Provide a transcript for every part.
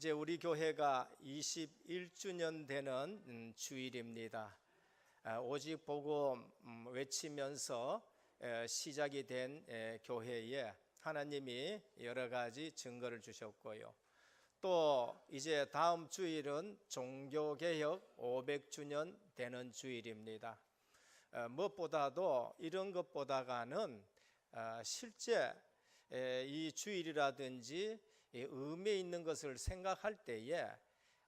이제 우리 교회가 21주년 되는 주일입니다. 오직 복음 외치면서 시작이 된 교회에 하나님이 여러 가지 증거를 주셨고요. 또 이제 다음 주일은 종교개혁 500주년 되는 주일입니다. 무엇보다도 이런 것보다가는 실제 이 주일이라든지 의미 있는 것을 생각할 때에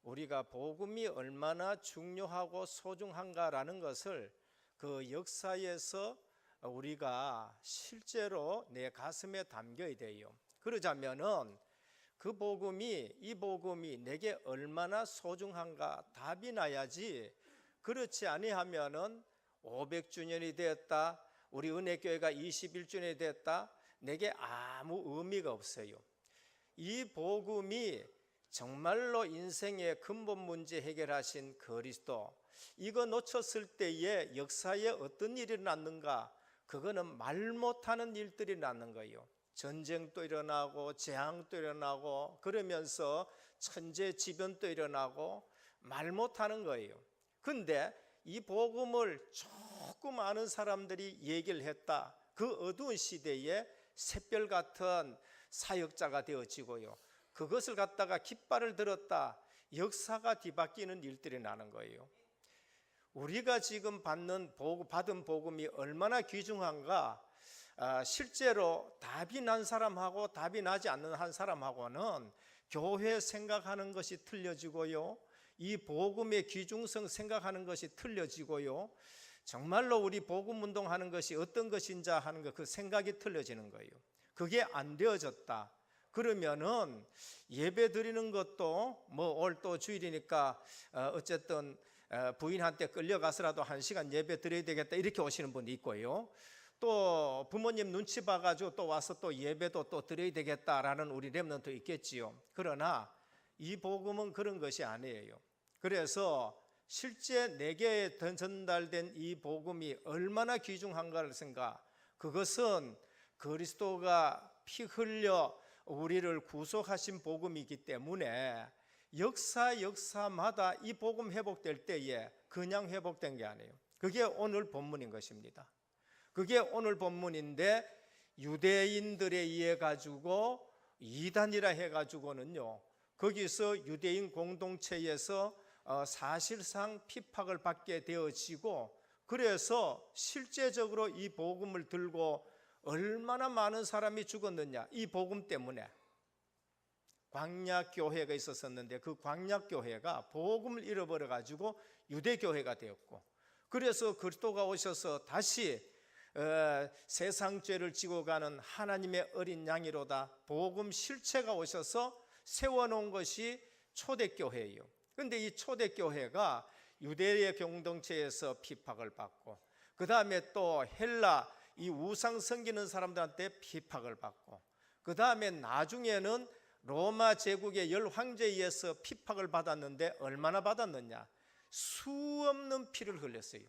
우리가 복음이 얼마나 중요하고 소중한가라는 것을 그 역사에서 우리가 실제로 내 가슴에 담겨야 돼요. 그러자면은 이 복음이 내게 얼마나 소중한가 답이 나야지. 그렇지 아니하면은 500주년이 되었다, 우리 은혜교회가 21주년이 됐다, 내게 아무 의미가 없어요. 이 복음이 정말로 인생의 근본 문제 해결하신 그리스도, 이거 놓쳤을 때에 역사에 어떤 일이 났는가? 그거는 말 못하는 일들이 났는 거예요. 전쟁도 일어나고 재앙도 일어나고 그러면서 천재지변도 일어나고 말 못하는 거예요. 근데 이 복음을 조금 아는 사람들이 얘기를 했다. 그 어두운 시대에 샛별 같은 사역자가 되어지고요. 그것을 갖다가 깃발을 들었다. 역사가 뒤바뀌는 일들이 나는 거예요. 우리가 지금 받은 복음이 얼마나 귀중한가? 실제로 답이 난 사람하고 답이 나지 않는 한 사람하고는 교회 생각하는 것이 틀려지고요. 이 복음의 귀중성 생각하는 것이 틀려지고요. 정말로 우리 복음 운동하는 것이 어떤 것인지 하는 그 생각이 틀려지는 거예요. 그게 안 되어졌다. 그러면은 예배 드리는 것도 올 또 주일이니까 어쨌든 부인한테 끌려가서라도 1시간 예배 드려야 되겠다 이렇게 오시는 분도 있고요. 또 부모님 눈치 봐가지고 또 와서 또 예배도 또 드려야 되겠다라는 우리 렘넌트 있겠지요. 그러나 이 복음은 그런 것이 아니에요. 그래서 실제 내게 전달된 이 복음이 얼마나 귀중한가를 생각, 그것은 그리스도가 피 흘려 우리를 구속하신 복음이기 때문에 역사마다 이 복음 회복될 때에 그냥 회복된 게 아니에요. 그게 오늘 본문인 것입니다. 그게 오늘 본문인데 유대인들에 의해 가지고 이단이라 해가지고는요, 거기서 유대인 공동체에서 사실상 핍박을 받게 되어지고, 그래서 실제적으로 이 복음을 들고 얼마나 많은 사람이 죽었느냐. 이 복음 때문에 광약교회가 있었었는데 그 광약교회가 복음을 잃어버려 가지고 유대교회가 되었고, 그래서 그리스도가 오셔서 다시 세상 죄를 지고 가는 하나님의 어린 양이로다 복음 실체가 오셔서 세워놓은 것이 초대교회예요. 그런데 이 초대교회가 유대의 공동체에서 핍박을 받고, 그 다음에 또 헬라 이 우상 섬기는 사람들한테 핍박을 받고, 그 다음에 나중에는 로마 제국의 10황제에 의해서 핍박을 받았는데 얼마나 받았느냐? 수없는 피를 흘렸어요.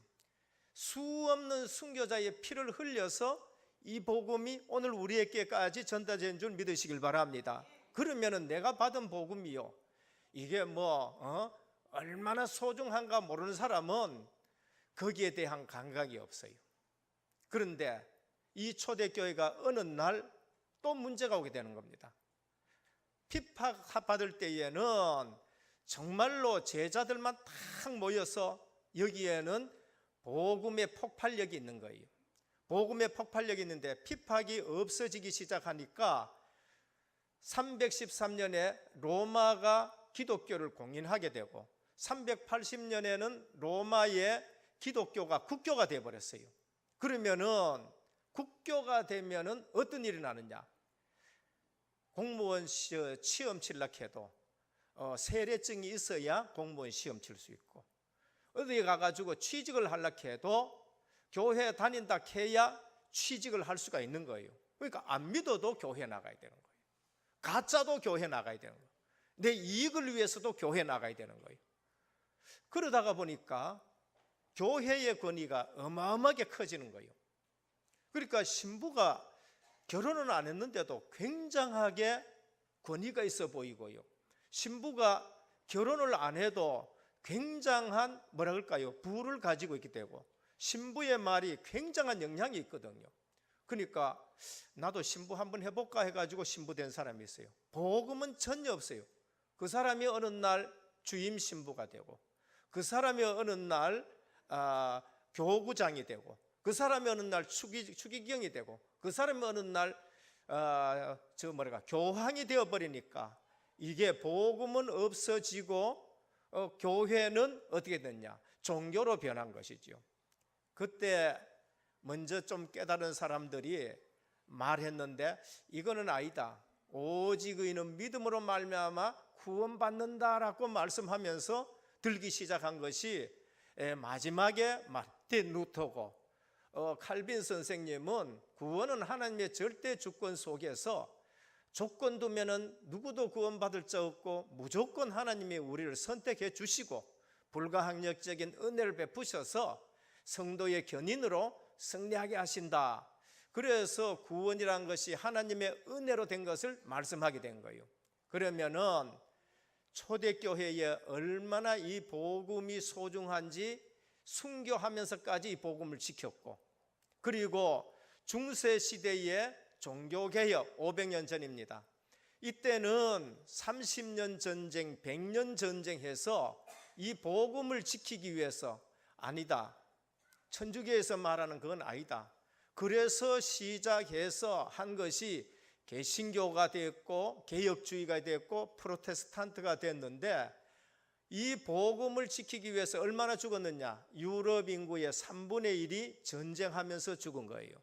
수없는 순교자의 피를 흘려서 이 복음이 오늘 우리에게까지 전달된 줄 믿으시길 바랍니다. 그러면은 내가 받은 복음이요, 이게 얼마나 소중한가 모르는 사람은 거기에 대한 감각이 없어요. 그런데 이 초대교회가 어느 날 또 문제가 오게 되는 겁니다. 핍박받을 때에는 정말로 제자들만 탁 모여서 여기에는 복음의 폭발력이 있는 거예요. 복음의 폭발력이 있는데 핍박이 없어지기 시작하니까 313년에 로마가 기독교를 공인하게 되고 380년에는 로마의 기독교가 국교가 되어버렸어요. 그러면은 국교가 되면은 어떤 일이 나느냐? 공무원 시험 치려고 해도 세례증이 있어야 공무원 시험 칠 수 있고, 어디 가가지고 취직을 하려고 해도 교회 다닌다 해야 취직을 할 수가 있는 거예요. 그러니까 안 믿어도 교회 나가야 되는 거예요. 가짜도 교회 나가야 되는 거예요. 내 이익을 위해서도 교회 나가야 되는 거예요. 그러다가 보니까 교회의 권위가 어마어마하게 커지는 거예요. 그러니까 신부가 결혼은 안 했는데도 굉장하게 권위가 있어 보이고요, 신부가 결혼을 안 해도 굉장한 뭐라 그럴까요? 부를 가지고 있기 때문에 신부의 말이 굉장한 영향이 있거든요. 그러니까 나도 신부 한번 해볼까 해가지고 신부 된 사람이 있어요. 복음은 전혀 없어요. 그 사람이 어느 날 주임 신부가 되고, 그 사람이 어느 날 교구장이 되고, 그 사람이 어느 날 추기경이 되고, 그 사람이 어느 날 교황이 되어버리니까 이게 복음은 없어지고 교회는 어떻게 됐냐? 종교로 변한 것이죠. 그때 먼저 좀 깨달은 사람들이 말했는데 이거는 아니다. 오직 의인은 믿음으로 말미암아 구원받는다라고 말씀하면서 들기 시작한 것이 마지막에 마틴 루터고 칼빈 선생님은 구원은 하나님의 절대 주권 속에서 조건 두면은 누구도 구원받을 자 없고 무조건 하나님이 우리를 선택해 주시고 불가항력적인 은혜를 베푸셔서 성도의 견인으로 승리하게 하신다. 그래서 구원이란 것이 하나님의 은혜로 된 것을 말씀하게 된 거예요. 그러면은 초대교회에 얼마나 이 복음이 소중한지 순교하면서까지 이 복음을 지켰고, 그리고 중세시대의 종교개혁 500년 전입니다. 이때는 30년 전쟁, 100년 전쟁해서 이 복음을 지키기 위해서 아니다. 천주교에서 말하는 그건 아니다. 그래서 시작해서 한 것이 개신교가 됐고 개혁주의가 됐고 프로테스탄트가 됐는데, 이 복음을 지키기 위해서 얼마나 죽었느냐? 유럽 인구의 3분의 1이 전쟁하면서 죽은 거예요.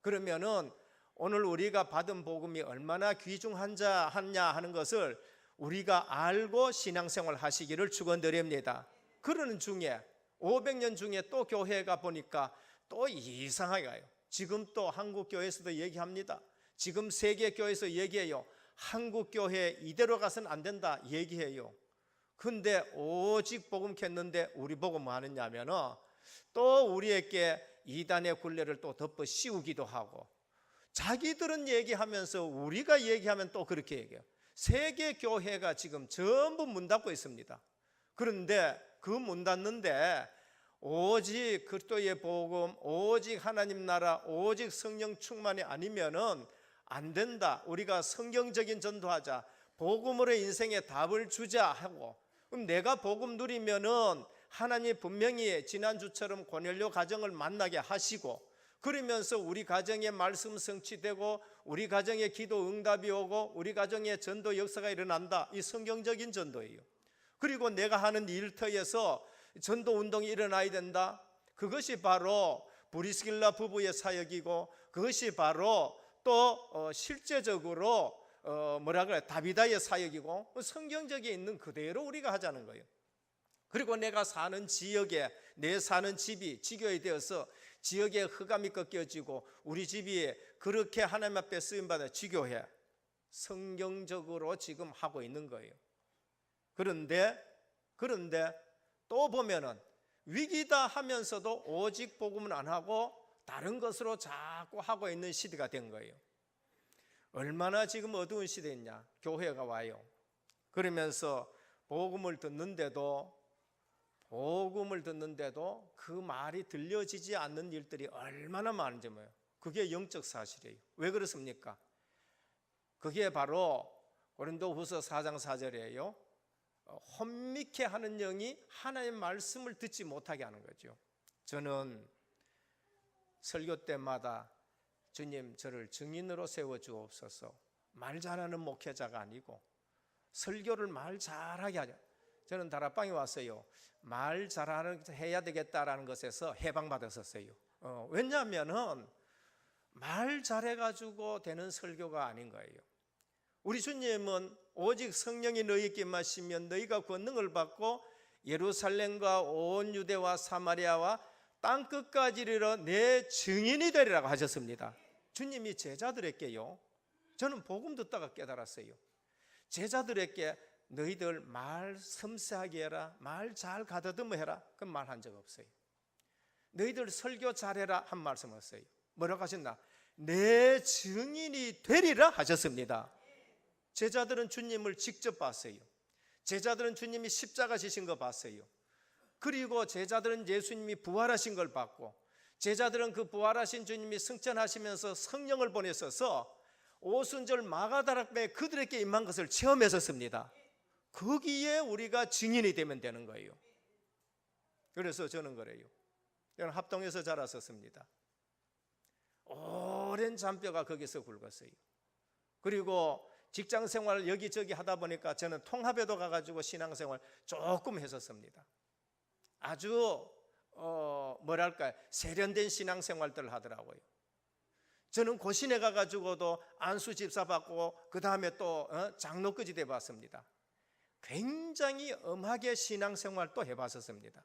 그러면은 오늘 우리가 받은 복음이 얼마나 귀중하냐 하는 것을 우리가 알고 신앙생활 하시기를 축원드립니다. 그러는 중에 500년 중에 또 교회가 보니까 또 이상하게 가요. 지금 또 한국교회에서도 얘기합니다. 지금 세계교회에서 얘기해요. 한국교회 이대로 가서는 안 된다 얘기해요. 근데 오직 복음 캤는데 우리 보고 뭐 하느냐면은 또 우리에게 이단의 굴레를 또 덮어 씌우기도 하고, 자기들은 얘기하면서 우리가 얘기하면 또 그렇게 얘기해요. 세계교회가 지금 전부 문 닫고 있습니다. 그런데 그 문 닫는데 오직 그리스도의 복음, 오직 하나님 나라, 오직 성령 충만이 아니면은 안 된다. 우리가 성경적인 전도하자, 복음으로 인생에 답을 주자 하고, 그럼 내가 복음 누리면은 하나님 분명히 지난주처럼 고넬료 가정을 만나게 하시고, 그러면서 우리 가정에 말씀 성취되고 우리 가정에 기도 응답이 오고 우리 가정에 전도 역사가 일어난다. 이 성경적인 전도예요. 그리고 내가 하는 일터에서 전도 운동이 일어나야 된다. 그것이 바로 브리스길라 부부의 사역이고, 그것이 바로 또 실제적으로 다비다의 사역이고, 성경적에 있는 그대로 우리가 하자는 거예요. 그리고 내가 사는 지역에, 내 사는 집이 지교에 되어서 지역의 흑암이 꺾여지고 우리 집이 그렇게 하나님 앞에 쓰임받아 지교회, 성경적으로 지금 하고 있는 거예요. 그런데 또 보면은 위기다 하면서도 오직 복음은 안 하고 다른 것으로 자꾸 하고 있는 시대가 된 거예요. 얼마나 지금 어두운 시대였냐. 교회가 와요. 그러면서 복음을 듣는데도 그 말이 들려지지 않는 일들이 얼마나 많은지 뭐예요. 그게 영적 사실이에요. 왜 그렇습니까? 그게 바로 고린도후서 4장 4절이에요. 혼미케 하는 영이 하나님의 말씀을 듣지 못하게 하는 거죠. 저는 설교 때마다 주님 저를 증인으로 세워주옵소서, 말 잘하는 목회자가 아니고 설교를 말 잘하게 하자. 저는 다락방에 왔어요. 말 잘하는 해야 되겠다라는 것에서 해방받았었어요. 왜냐하면은 말 잘해가지고 되는 설교가 아닌 거예요. 우리 주님은 오직 성령이 너희에게 임하시면 너희가 권능을 받고 예루살렘과 온 유대와 사마리아와 땅끝까지 이르러 내 증인이 되리라고 하셨습니다. 주님이 제자들에게요, 저는 복음 듣다가 깨달았어요. 제자들에게 너희들 말 섬세하게 해라, 말 잘 가다듬어 해라, 그건 말한 적 없어요. 너희들 설교 잘해라 한 말씀 없어요. 뭐라고 하셨나? 내 증인이 되리라 하셨습니다. 제자들은 주님을 직접 봤어요. 제자들은 주님이 십자가 지신 거 봤어요. 그리고 제자들은 예수님이 부활하신 걸 봤고, 제자들은 그 부활하신 주님이 승천하시면서 성령을 보내셔서 오순절 마가다락방에 그들에게 임한 것을 체험했었습니다. 거기에 우리가 증인이 되면 되는 거예요. 그래서 저는 그래요. 저는 합동에서 자랐었습니다. 오랜 잔뼈가 거기서 굵었어요. 그리고 직장생활 여기저기 하다 보니까 저는 통합에도 가가지고 신앙생활 조금 했었습니다. 아주 세련된 신앙생활들을 하더라고요. 저는 고신에 가가지고도 안수 집사 받고 그 다음에 또 장로까지 돼봤습니다. 굉장히 엄하게 신앙생활도 해봤었습니다.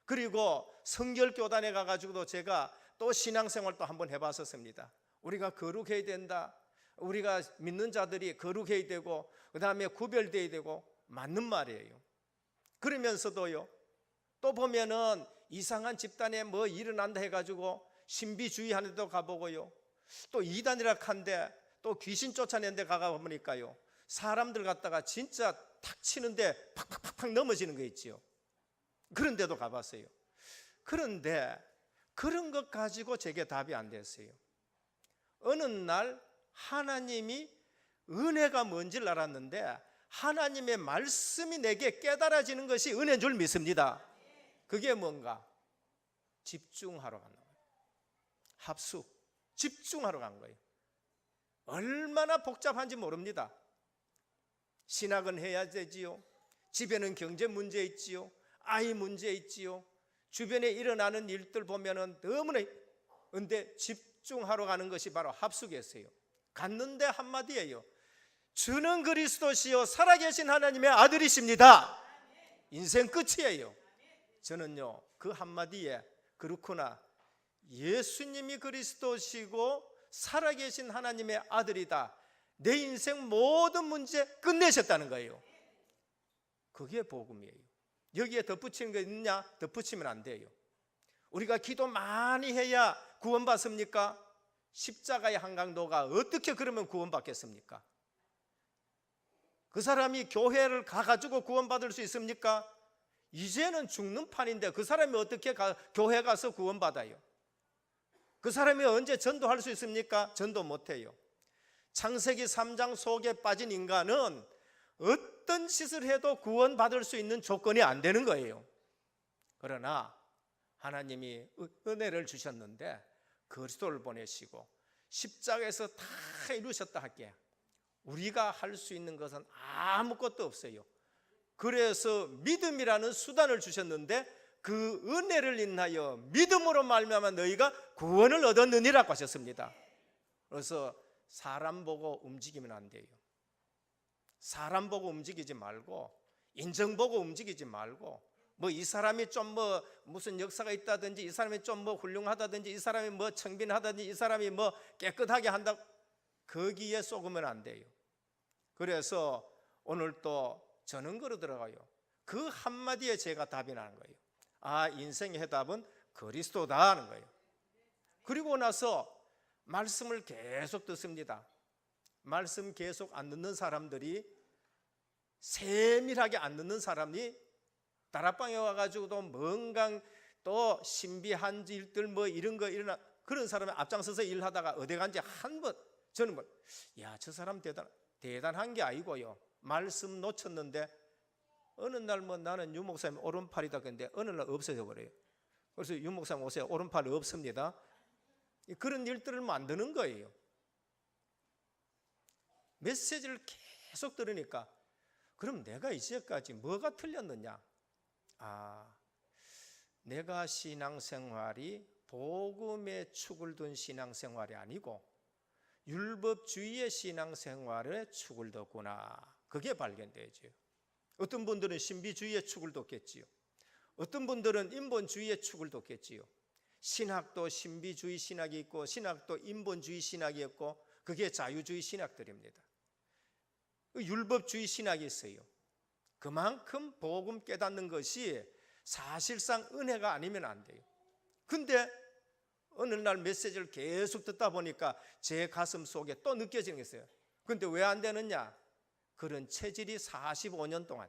그리고 성결교단에 가가지고도 제가 또 신앙생활도 한번 해봤었습니다. 우리가 거룩해야 된다, 우리가 믿는 자들이 거룩해야 되고 그 다음에 구별돼야 되고, 맞는 말이에요. 그러면서도요, 또 보면은 이상한 집단에 뭐 일어난다 해가지고 신비주의 하는 데도 가보고요, 또 이단이라 한데 또 귀신 쫓아내는 데 가보니까요, 사람들 갖다가 진짜 탁 치는데 팍팍팍팍 넘어지는 거 있지요. 그런 데도 가봤어요. 그런데 그런 것 가지고 제게 답이 안 됐어요. 어느 날 하나님이 은혜가 뭔지를 알았는데, 하나님의 말씀이 내게 깨달아지는 것이 은혜인 줄 믿습니다. 그게 뭔가? 집중하러 간 거예요. 합숙, 집중하러 간 거예요. 얼마나 복잡한지 모릅니다. 신학은 해야 되지요, 집에는 경제 문제 있지요, 아이 문제 있지요, 주변에 일어나는 일들 보면은 너무나, 근데 집중하러 가는 것이 바로 합숙이었어요. 갔는데 한마디예요. 주는 그리스도시요 살아계신 하나님의 아들이십니다. 인생 끝이에요. 저는요, 그 한마디에 그렇구나, 예수님이 그리스도시고 살아계신 하나님의 아들이다, 내 인생 모든 문제 끝내셨다는 거예요. 그게 복음이에요. 여기에 덧붙이는 거 있느냐? 덧붙이면 안 돼요. 우리가 기도 많이 해야 구원받습니까? 십자가의 한강도가 어떻게 그러면 구원받겠습니까? 그 사람이 교회를 가가지고 구원받을 수 있습니까? 이제는 죽는 판인데 그 사람이 어떻게 교회 가서 구원받아요? 그 사람이 언제 전도할 수 있습니까? 전도 못해요. 창세기 3장 속에 빠진 인간은 어떤 짓을 해도 구원받을 수 있는 조건이 안 되는 거예요. 그러나 하나님이 은혜를 주셨는데 그리스도를 보내시고 십자가에서 다 이루셨다 할게, 우리가 할 수 있는 것은 아무것도 없어요. 그래서 믿음이라는 수단을 주셨는데 그 은혜를 인하여 믿음으로 말미암아 너희가 구원을 얻었느니라고 하셨습니다. 그래서 사람 보고 움직이면 안 돼요. 사람 보고 움직이지 말고, 인정 보고 움직이지 말고, 뭐 이 사람이 좀 무슨 역사가 있다든지, 이 사람이 좀 훌륭하다든지, 이 사람이 청빈하다든지, 이 사람이 깨끗하게 한다, 거기에 속으면 안 돼요. 그래서 오늘 또 저는 그러더라고요. 그 한마디에 제가 답이 나는 거예요. 아, 인생의 해답은 그리스도다 하는 거예요. 그리고 나서 말씀을 계속 듣습니다. 말씀 계속 안 듣는 사람들이, 세밀하게 안 듣는 사람이 다락방에 와가지고도 뭔가 또 신비한 일들 이런 거 일어나, 그런 사람이 앞장서서 일하다가 어디 간지 한번 저는 저 사람 대단한 게 아니고요, 말씀 놓쳤는데 어느 날 나는 유 목사님 오른팔이다 근데 어느 날 없어져 버려요. 그래서 유 목사님 오세요, 오른팔이 없습니다. 그런 일들을 만드는 거예요. 메시지를 계속 들으니까 그럼 내가 이제까지 뭐가 틀렸느냐? 내가 신앙생활이 복음의 축을 둔 신앙생활이 아니고 율법주의의 신앙생활에 축을 뒀구나, 그게 발견되죠. 어떤 분들은 신비주의의 축을 뒀겠지요, 어떤 분들은 인본주의의 축을 뒀겠지요. 신학도 신비주의 신학이 있고 신학도 인본주의 신학이 있고, 그게 자유주의 신학들입니다. 율법주의 신학이 있어요. 그만큼 복음 깨닫는 것이 사실상 은혜가 아니면 안 돼요. 근데 어느 날 메시지를 계속 듣다 보니까 제 가슴 속에 또 느껴지는 게 있어요. 근데 왜 안 되느냐? 그런 체질이 45년 동안,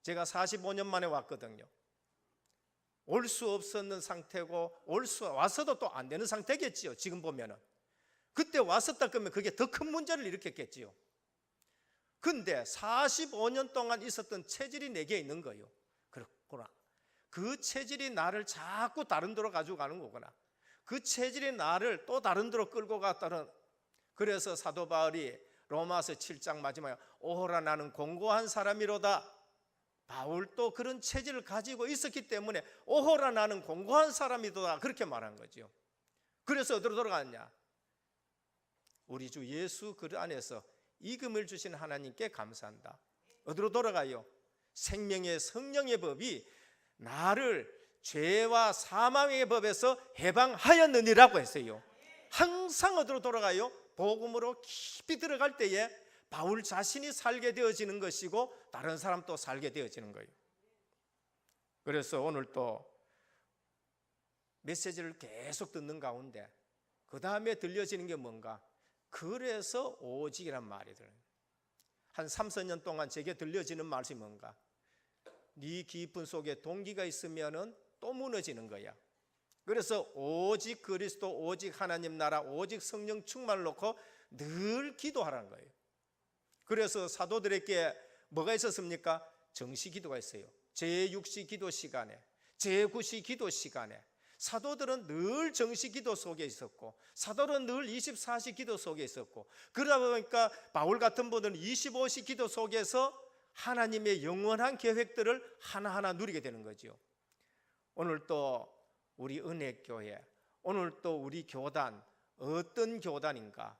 제가 45년 만에 왔거든요. 올 수 없었는 상태고 왔어도 또 안 되는 상태겠지요. 지금 보면은 그때 왔었다 그러면 그게 더 큰 문제를 일으켰겠지요. 근데 45년 동안 있었던 체질이 내게 있는 거예요. 그렇구나. 그 체질이 나를 자꾸 다른 데로 가지고 가는 거구나. 그 체질이 나를 또 다른 데로 끌고 갔다는. 그래서 사도 바울이 로마서 7장 마지막에 오호라 나는 공고한 사람이로다. 바울도 그런 체질을 가지고 있었기 때문에 오호라 나는 공고한 사람이로다 그렇게 말한 거죠. 그래서 어디로 돌아갔냐? 우리 주 예수 그 안에서 이금을 주신 하나님께 감사한다. 어디로 돌아가요? 생명의 성령의 법이 나를 죄와 사망의 법에서 해방하였느니라고 했어요. 항상 어디로 돌아가요? 복음으로 깊이 들어갈 때에 바울 자신이 살게 되어지는 것이고 다른 사람도 살게 되어지는 거예요. 그래서 오늘 또 메시지를 계속 듣는 가운데 그 다음에 들려지는 게 뭔가? 그래서 오직이란 말이 들어요. 한 3, 4년 동안 제게 들려지는 말이 뭔가? 네 깊은 속에 동기가 있으면은 또 무너지는 거야. 그래서 오직 그리스도, 오직 하나님 나라, 오직 성령 충만을 놓고 늘 기도하라는 거예요. 그래서 사도들에게 뭐가 있었습니까? 정시 기도가 있어요. 제6시 기도 시간에, 제9시 기도 시간에 사도들은 늘 정시 기도 속에 있었고 사도는 늘 24시 기도 속에 있었고, 그러다 보니까 바울 같은 분들은 25시 기도 속에서 하나님의 영원한 계획들을 하나하나 누리게 되는 거죠. 오늘 또 우리 은혜교회, 오늘 또 우리 교단, 어떤 교단인가?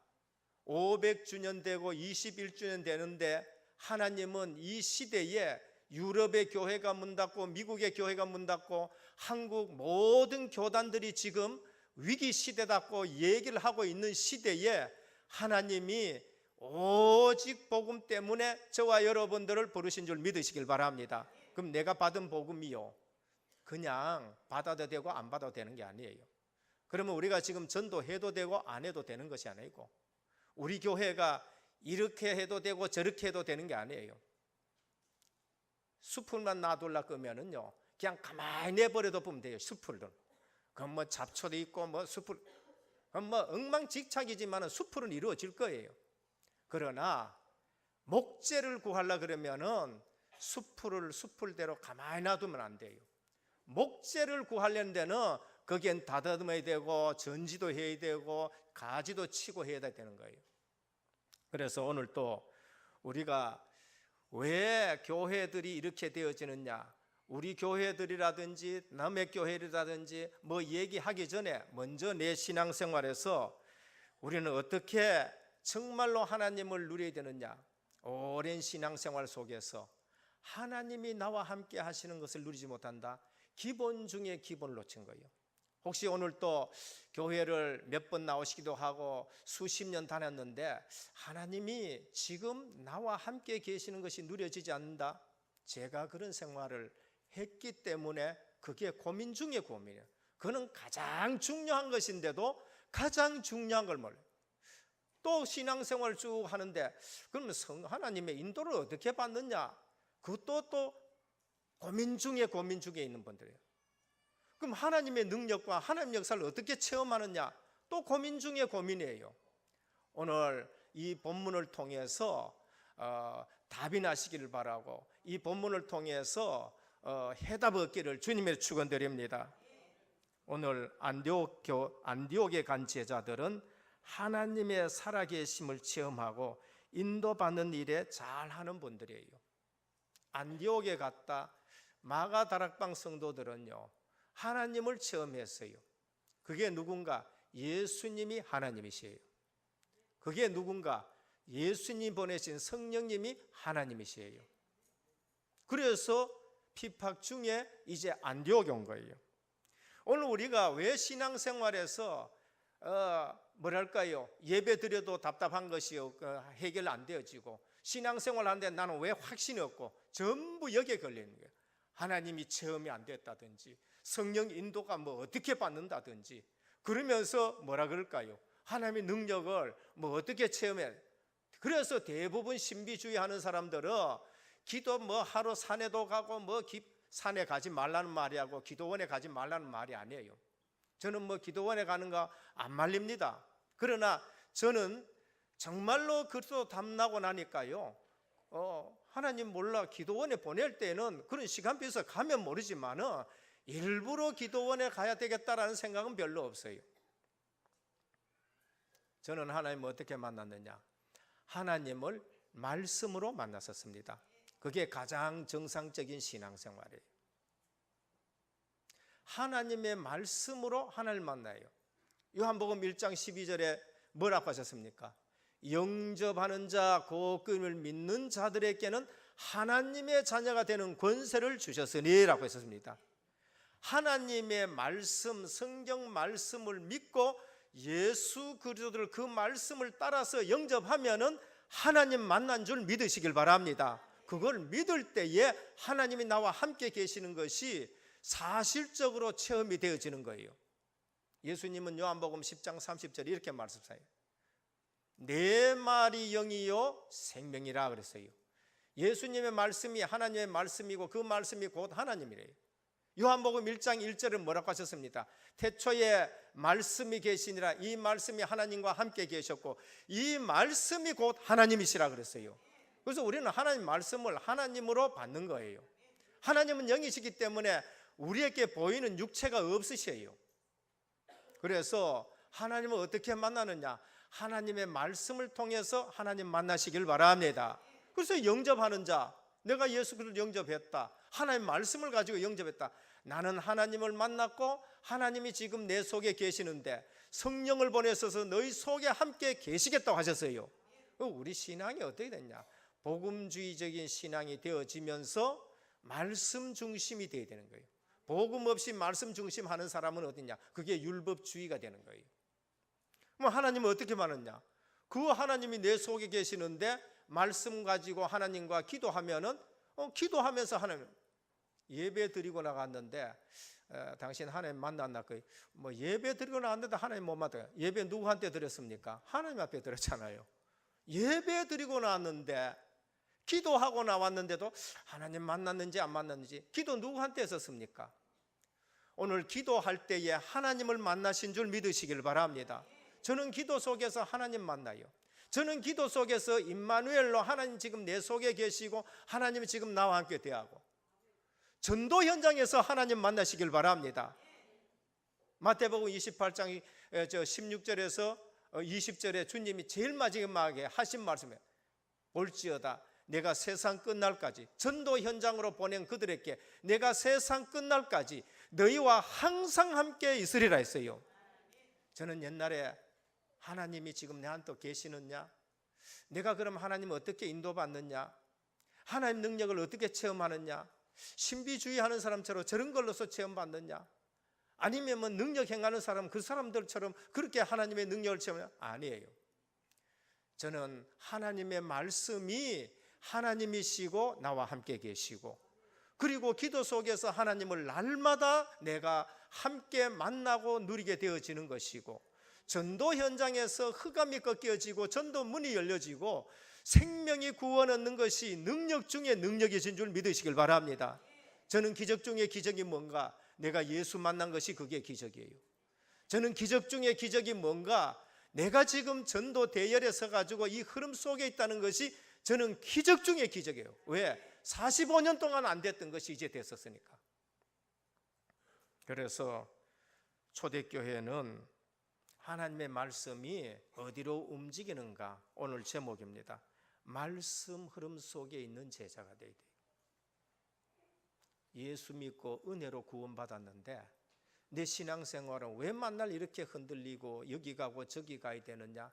500주년 되고 21주년 되는데 하나님은 이 시대에 유럽의 교회가 문 닫고 미국의 교회가 문 닫고 한국 모든 교단들이 지금 위기 시대다고 얘기를 하고 있는 시대에 하나님이 오직 복음 때문에 저와 여러분들을 부르신 줄 믿으시길 바랍니다. 그럼 내가 받은 복음이요, 그냥 받아도 되고 안 받아도 되는 게 아니에요. 그러면 우리가 지금 전도해도 되고 안 해도 되는 것이 아니고 우리 교회가 이렇게 해도 되고 저렇게 해도 되는 게 아니에요. 숲을만 놔둘라 그러면은요 그냥 가만히 내버려둬 보면 돼요. 숲을은 그럼 뭐 잡초도 있고 뭐 숲을 뭐 엉망진창이지만은 숲을은 이루어질 거예요. 그러나 목재를 구하려 그러면은 숲을대로 가만히 놔두면 안 돼요. 목재를 구하려는 데는 거기엔 다듬어야 되고 전지도 해야 되고 가지도 치고 해야 되는 거예요. 그래서 오늘 또 우리가 왜 교회들이 이렇게 되어지느냐, 우리 교회들이라든지 남의 교회라든지 뭐 얘기하기 전에 먼저 내 신앙생활에서 우리는 어떻게 정말로 하나님을 누려야 되느냐. 오랜 신앙생활 속에서 하나님이 나와 함께 하시는 것을 누리지 못한다. 기본 중에 기본을 놓친 거예요. 혹시 오늘 또 교회를 몇 번 나오시기도 하고 수십 년 다녔는데 하나님이 지금 나와 함께 계시는 것이 누려지지 않는다. 제가 그런 생활을 했기 때문에 그게 고민 중에 고민이에요. 그는 가장 중요한 것인데도 가장 중요한 걸 몰라요. 또 신앙생활 쭉 하는데 그러면 하나님의 인도를 어떻게 받느냐, 그것도 또 고민 중에 있는 분들이에요. 그럼 하나님의 능력과 하나님의 역사를 어떻게 체험하느냐, 또 고민 중에 고민이에요. 오늘 이 본문을 통해서 답이 나시기를 바라고 이 본문을 통해서 해답 얻기를 주님의 축원드립니다. 오늘 안디옥에 간 제자들은 하나님의 살아계심을 체험하고 인도받는 일에 잘하는 분들이에요. 안디옥에 갔다 마가 다락방 성도들은요 하나님을 체험했어요. 그게 누군가? 예수님이 하나님이시에요. 그게 누군가? 예수님 보내신 성령님이 하나님이시에요. 그래서 피팍 중에 이제 안디옥에 온 거예요. 오늘 우리가 왜 신앙생활에서 뭐랄까요, 예배 드려도 답답한 것이 해결 안 되어지고 신앙생활 하는데 나는 왜 확신이 없고 전부 여기에 걸리는 거예요. 하나님이 체험이 안 됐다든지 성령 인도가 뭐 어떻게 받는다든지 그러면서 뭐라 그럴까요? 하나님의 능력을 뭐 어떻게 체험해? 그래서 대부분 신비주의 하는 사람들은 기도 하루 산에도 가고 산에 가지 말라는 말이 하고 기도원에 가지 말라는 말이 아니에요. 저는 기도원에 가는 거 안 말립니다. 그러나 저는 정말로 그리스도 탐나고 나니까요, 하나님 몰라 기도원에 보낼 때는 그런 시간 비서 가면 모르지만은 일부러 기도원에 가야 되겠다라는 생각은 별로 없어요. 저는 하나님을 어떻게 만났느냐? 하나님을 말씀으로 만났었습니다. 그게 가장 정상적인 신앙생활이에요. 하나님의 말씀으로 하나님을 만나요. 요한복음 1장 12절에 뭐라고 하셨습니까? 영접하는 자, 그 그를 믿는 자들에게는 하나님의 자녀가 되는 권세를 주셨으니 라고 했었습니다. 하나님의 말씀, 성경 말씀을 믿고 예수 그리스도를 그 말씀을 따라서 영접하면은 하나님 만난 줄 믿으시길 바랍니다. 그걸 믿을 때에 하나님이 나와 함께 계시는 것이 사실적으로 체험이 되어지는 거예요. 예수님은 요한복음 10장 30절에 이렇게 말씀하세요. 내 말이 영이요 생명이라 그랬어요. 예수님의 말씀이 하나님의 말씀이고 그 말씀이 곧 하나님이래요. 요한복음 1장 1절은 뭐라고 하셨습니까? 태초에 말씀이 계시니라. 이 말씀이 하나님과 함께 계셨고 이 말씀이 곧 하나님이시라 그랬어요. 그래서 우리는 하나님 말씀을 하나님으로 받는 거예요. 하나님은 영이시기 때문에 우리에게 보이는 육체가 없으셔요. 그래서 하나님을 어떻게 만나느냐? 하나님의 말씀을 통해서 하나님 만나시길 바랍니다. 그래서 영접하는 자, 내가 예수 그리스도를 영접했다, 하나님 말씀을 가지고 영접했다, 나는 하나님을 만났고 하나님이 지금 내 속에 계시는데 성령을 보내셔서 너희 속에 함께 계시겠다고 하셨어요. 우리 신앙이 어떻게 됐냐? 복음주의적인 신앙이 되어지면서 말씀 중심이 되어야 되는 거예요. 복음 없이 말씀 중심 하는 사람은 어디냐? 그게 율법주의가 되는 거예요. 그럼 하나님은 어떻게 만났냐? 그 하나님이 내 속에 계시는데 말씀 가지고 하나님과 기도하면은 기도하면서 하나님 예배 드리고 나갔는데 당신 하나님 만났나? 예배 드리고 나갔는데 하나님 못 만나요. 예배 누구한테 드렸습니까? 하나님 앞에 드렸잖아요. 예배 드리고 나왔는데 기도하고 나왔는데도 하나님 만났는지 안 만났는지 기도 누구한테 했었습니까? 오늘 기도할 때에 하나님을 만나신 줄 믿으시길 바랍니다. 저는 기도 속에서 하나님 만나요. 저는 기도 속에서 임마누엘로 하나님 지금 내 속에 계시고 하나님이 지금 나와 함께 대하고 전도 현장에서 하나님 만나시길 바랍니다. 마태복음 28장 16절에서 20절에 주님이 제일 마지막에 하신 말씀이에요. 볼지어다 내가 세상 끝날까지, 전도 현장으로 보낸 그들에게 내가 세상 끝날까지 너희와 항상 함께 있으리라 했어요. 저는 옛날에 하나님이 지금 내한테 계시느냐, 내가 그럼 하나님을 어떻게 인도받느냐, 하나님 능력을 어떻게 체험하느냐, 신비주의 하는 사람처럼 저런 걸로서 체험받느냐, 아니면 능력 행하는 사람 그 사람들처럼 그렇게 하나님의 능력을 체험하냐? 아니에요. 저는 하나님의 말씀이 하나님이시고 나와 함께 계시고, 그리고 기도 속에서 하나님을 날마다 내가 함께 만나고 누리게 되어지는 것이고, 전도 현장에서 흑암이 꺾여지고 전도 문이 열려지고 생명이 구원 얻는 것이 능력 중에 능력이신 줄 믿으시길 바랍니다. 저는 기적 중에 기적이 뭔가? 내가 예수 만난 것이 그게 기적이에요. 저는 기적 중에 기적이 뭔가? 내가 지금 전도 대열에 서가지고 이 흐름 속에 있다는 것이 저는 기적 중에 기적이에요. 왜? 45년 동안 안 됐던 것이 이제 됐었으니까. 그래서 초대교회는 하나님의 말씀이 어디로 움직이는가? 오늘 제목입니다. 말씀 흐름 속에 있는 제자가 되어야 돼요. 예수 믿고 은혜로 구원받았는데 내 신앙생활은 왜 만날 이렇게 흔들리고 여기 가고 저기 가야 되느냐?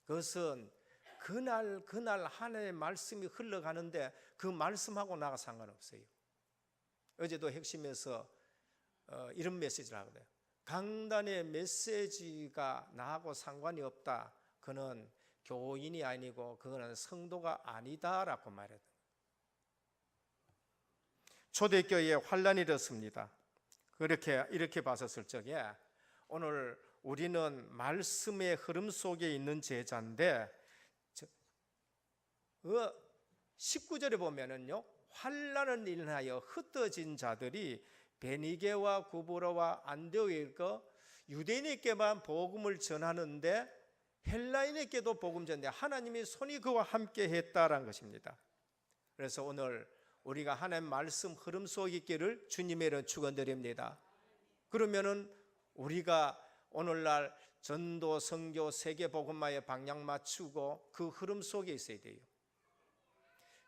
그것은 그날 하나님의 말씀이 흘러가는데 그 말씀하고 나가 상관없어요. 어제도 핵심에서 이런 메시지를 하거든요. 강단의 메시지가 나하고 상관이 없다. 그는 교인이 아니고 그거는 성도가 아니다라고 말해요. 초대교회에 환란이 일었습니다. 이렇게 봤었을 적에 오늘 우리는 말씀의 흐름 속에 있는 제자인데 19절에 보면은요, 환난을 인하여 흩어진 자들이 베니게와 구브로와 안디옥에 유대인에게만 복음을 전하는데 헬라인에게도 복음 전하는데 하나님이 손이 그와 함께 했다라는 것입니다. 그래서 오늘 우리가 하나님 말씀 흐름 속에 있기를 주님의 이름 축원드립니다. 그러면은 우리가 오늘날 전도, 선교, 세계 복음화에 방향 맞추고 그 흐름 속에 있어야 돼요.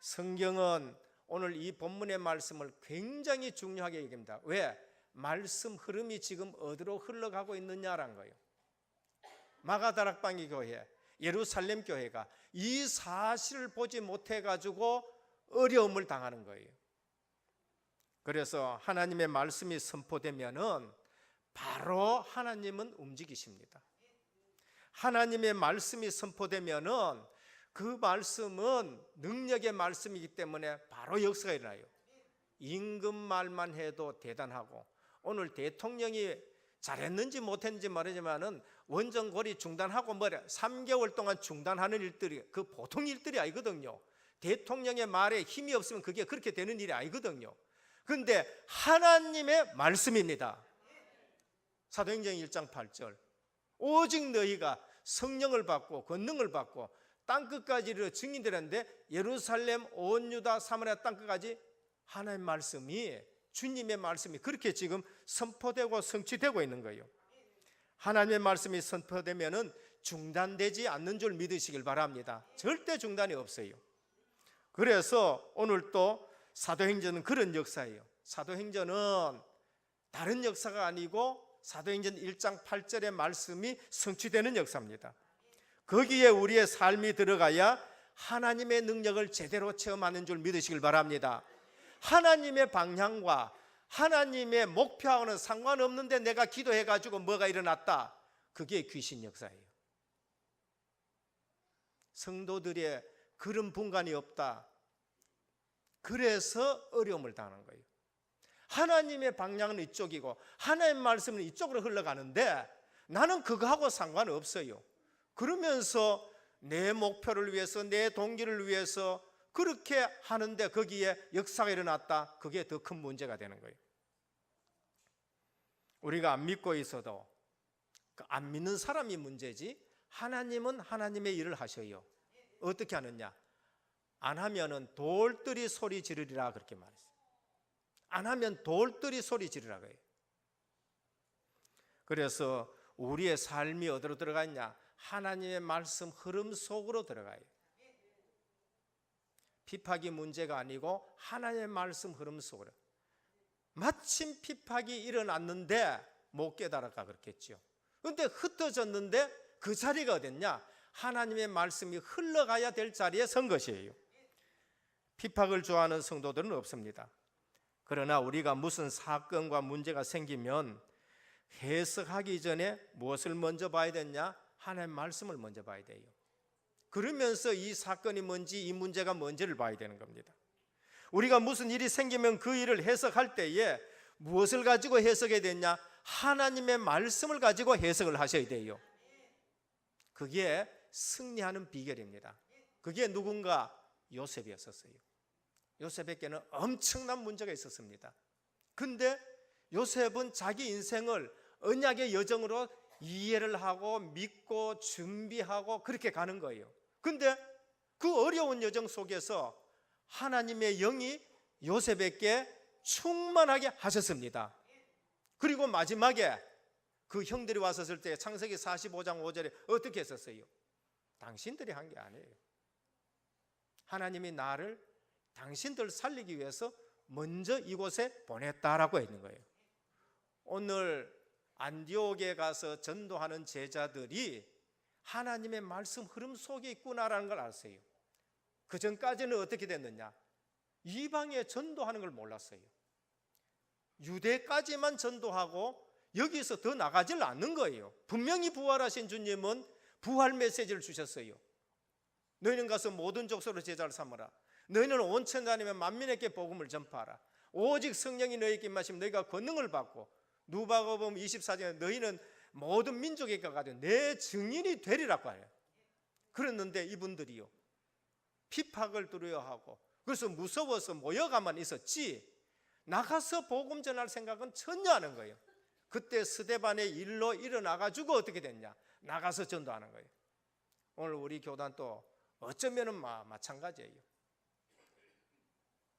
성경은 오늘 이 본문의 말씀을 굉장히 중요하게 얘기합니다. 왜? 말씀 흐름이 지금 어디로 흘러가고 있느냐라는 거예요. 마가다락방의 교회, 예루살렘 교회가 이 사실을 보지 못해가지고 어려움을 당하는 거예요. 그래서 하나님의 말씀이 선포되면은 바로 하나님은 움직이십니다. 하나님의 말씀이 선포되면은 그 말씀은 능력의 말씀이기 때문에 바로 역사가 일어나요. 임금 말만 해도 대단하고, 오늘 대통령이 잘했는지 못했는지 모르지만은 원정고리 중단하고 3개월 동안 중단하는 일들이 그 보통 일들이 아니거든요. 대통령의 말에 힘이 없으면 그게 그렇게 되는 일이 아니거든요. 그런데 하나님의 말씀입니다. 사도행전 1장 8절, 오직 너희가 성령을 받고 권능을 받고 땅끝까지 이르러 증인되는데, 예루살렘 온 유다 사마리아 땅끝까지 하나님의 말씀이, 주님의 말씀이 그렇게 지금 선포되고 성취되고 있는 거예요. 하나님의 말씀이 선포되면은 중단되지 않는 줄 믿으시길 바랍니다. 절대 중단이 없어요. 그래서 오늘 또 사도행전은 그런 역사예요. 사도행전은 다른 역사가 아니고 사도행전 1장 8절의 말씀이 성취되는 역사입니다. 거기에 우리의 삶이 들어가야 하나님의 능력을 제대로 체험하는 줄 믿으시길 바랍니다. 하나님의 방향과 하나님의 목표하고는 상관없는데 내가 기도해가지고 뭐가 일어났다, 그게 귀신 역사예요. 성도들의 그런 분간이 없다. 그래서 어려움을 당하는 거예요. 하나님의 방향은 이쪽이고 하나님의 말씀은 이쪽으로 흘러가는데 나는 그거하고 상관없어요. 그러면서 내 목표를 위해서, 내 동기를 위해서 그렇게 하는데 거기에 역사가 일어났다. 그게 더 큰 문제가 되는 거예요. 우리가 안 믿고 있어도 안 믿는 사람이 문제지, 하나님은 하나님의 일을 하셔요. 어떻게 하느냐? 안 하면은 돌들이 소리 지르리라, 그렇게 말했어요. 안 하면 돌들이 소리 지르라고 해요. 그래서 우리의 삶이 어디로 들어가냐? 하나님의 말씀 흐름 속으로 들어가요. 핍박이 문제가 아니고 하나님의 말씀 흐름 속으로. 마침 핍박이 일어났는데 못 깨달았다 그렇겠죠. 그런데 흩어졌는데 그 자리가 어딨냐? 하나님의 말씀이 흘러가야 될 자리에 선 것이에요. 핍박을 좋아하는 성도들은 없습니다. 그러나 우리가 무슨 사건과 문제가 생기면 해석하기 전에 무엇을 먼저 봐야 되냐? 하나님의 말씀을 먼저 봐야 돼요. 그러면서 이 사건이 뭔지, 이 문제가 뭔지를 봐야 되는 겁니다. 우리가 무슨 일이 생기면 그 일을 해석할 때에 무엇을 가지고 해석해야 되냐? 하나님의 말씀을 가지고 해석을 하셔야 돼요. 그게 승리하는 비결입니다. 그게 누군가? 요셉이었었어요. 요셉에게는 엄청난 문제가 있었습니다. 근데 요셉은 자기 인생을 언약의 여정으로 이해를 하고 믿고 준비하고 그렇게 가는 거예요. 근데 그 어려운 여정 속에서 하나님의 영이 요셉에게 충만하게 하셨습니다. 그리고 마지막에 그 형들이 왔었을 때 창세기 45장 5절에 어떻게 했었어요? 당신들이 한 게 아니에요. 하나님이 나를 당신들 살리기 위해서 먼저 이곳에 보냈다라고 했는 거예요. 오늘 안디옥에 가서 전도하는 제자들이 하나님의 말씀 흐름 속에 있구나라는 걸 알았어요. 그 전까지는 어떻게 됐느냐? 이방에 전도하는 걸 몰랐어요. 유대까지만 전도하고 여기서 더 나가질 않는 거예요. 분명히 부활하신 주님은 부활 메시지를 주셨어요. 너희는 가서 모든 족속으로 제자를 삼으라. 너희는 온 천하 다니며 만민에게 복음을 전파하라. 오직 성령이 너희에게 임하시면 너희가 권능을 받고, 누가복음 24장에 너희는 모든 민족에게 가가지고 내 증인이 되리라고 해요. 그랬는데 이분들이요, 핍박을 두려워하고 그래서 무서워서 모여가만 있었지 나가서 복음 전할 생각은 전혀 안 한 거예요. 그때 스데반의 일로 일어나가지고 어떻게 됐냐? 나가서 전도하는 거예요. 오늘 우리 교단도 어쩌면은 마찬가지예요.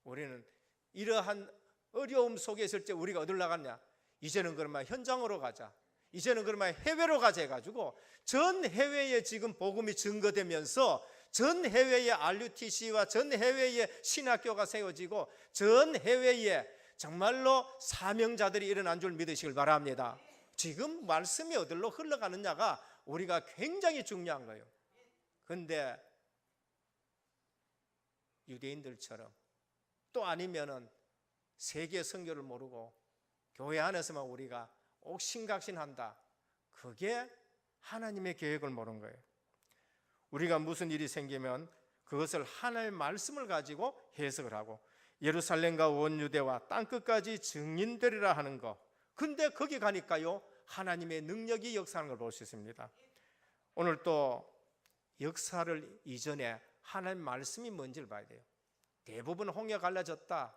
우리는 이러한 어려움 속에 있을 때 우리가 어디로 나갔냐? 이제는 그러면 현장으로 가자. 이제는 그러면 해외로 가자 해가지고 전 해외에 지금 복음이 증거되면서 전 해외에 RUTC와 전 해외에 신학교가 세워지고 전 해외에 정말로 사명자들이 일어난 줄 믿으시길 바랍니다. 지금 말씀이 어디로 흘러가느냐가 우리가 굉장히 중요한 거예요. 그런데 유대인들처럼 또 아니면은 세계 선교를 모르고 교회 안에서만 우리가 옥신각신한다. 그게 하나님의 계획을 모르는 거예요. 우리가 무슨 일이 생기면 그것을 하나님의 말씀을 가지고 해석을 하고 예루살렘과 온 유대와 땅끝까지 증인되리라 하는 거. 근데 거기 가니까요 하나님의 능력이 역사하는 걸 볼 수 있습니다. 오늘 또 역사를 이전에 하나님 말씀이 뭔지를 봐야 돼요. 대부분 홍해 갈라졌다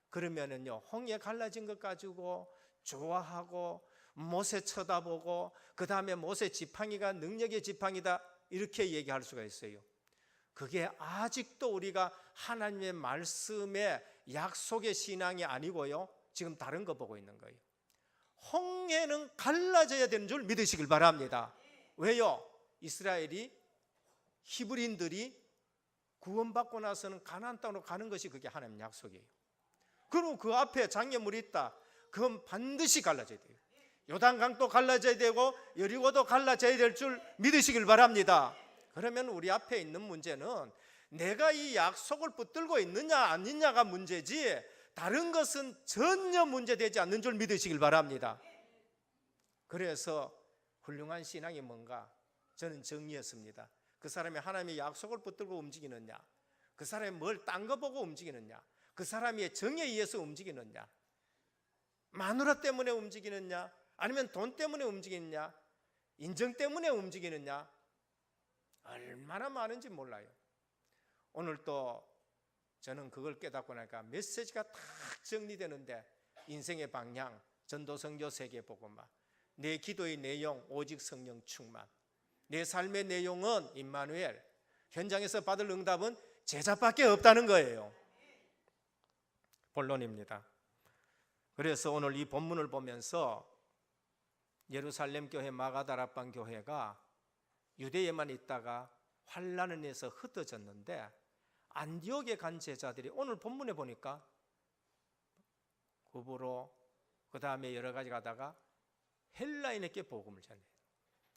그러면은요 홍해 갈라진 것 가지고 좋아하고 모세 쳐다보고 그 다음에 모세 지팡이가 능력의 지팡이다 이렇게 얘기할 수가 있어요. 그게 아직도 우리가 하나님의 말씀의 약속의 신앙이 아니고요 지금 다른 거 보고 있는 거예요. 홍해는 갈라져야 되는 줄 믿으시길 바랍니다. 왜요? 이스라엘이 히브리인들이 구원받고 나서는 가나안 땅으로 가는 것이 그게 하나님의 약속이에요. 그리고 그 앞에 장애물이 있다. 그건 반드시 갈라져야 돼요. 요단강도 갈라져야 되고 여리고도 갈라져야 될 줄 믿으시길 바랍니다. 그러면 우리 앞에 있는 문제는 내가 이 약속을 붙들고 있느냐 아니냐가 문제지 다른 것은 전혀 문제되지 않는 줄 믿으시길 바랍니다. 그래서 훌륭한 신앙이 뭔가 저는 정리했습니다. 그 사람이 하나님의 약속을 붙들고 움직이느냐, 그 사람이 뭘 딴 거 보고 움직이느냐, 그 사람이 정에 의해서 움직이느냐, 마누라 때문에 움직이느냐, 아니면 돈 때문에 움직이느냐, 인정 때문에 움직이느냐, 얼마나 많은지 몰라요. 오늘 또 저는 그걸 깨닫고 나니까 메시지가 딱 정리되는데 인생의 방향, 전도 선교 세계 복음화, 내 기도의 내용 오직 성령 충만, 내 삶의 내용은 임마누엘, 현장에서 받을 응답은 제자밖에 없다는 거예요. 본론입니다. 그래서 오늘 이 본문을 보면서 예루살렘 교회 마가다락방 교회가 유대에만 있다가 환난을 인해서 흩어졌는데 안디옥에 간 제자들이 오늘 본문에 보니까 구부로 그 다음에 여러 가지 가다가 헬라인에게 복음을 전해요.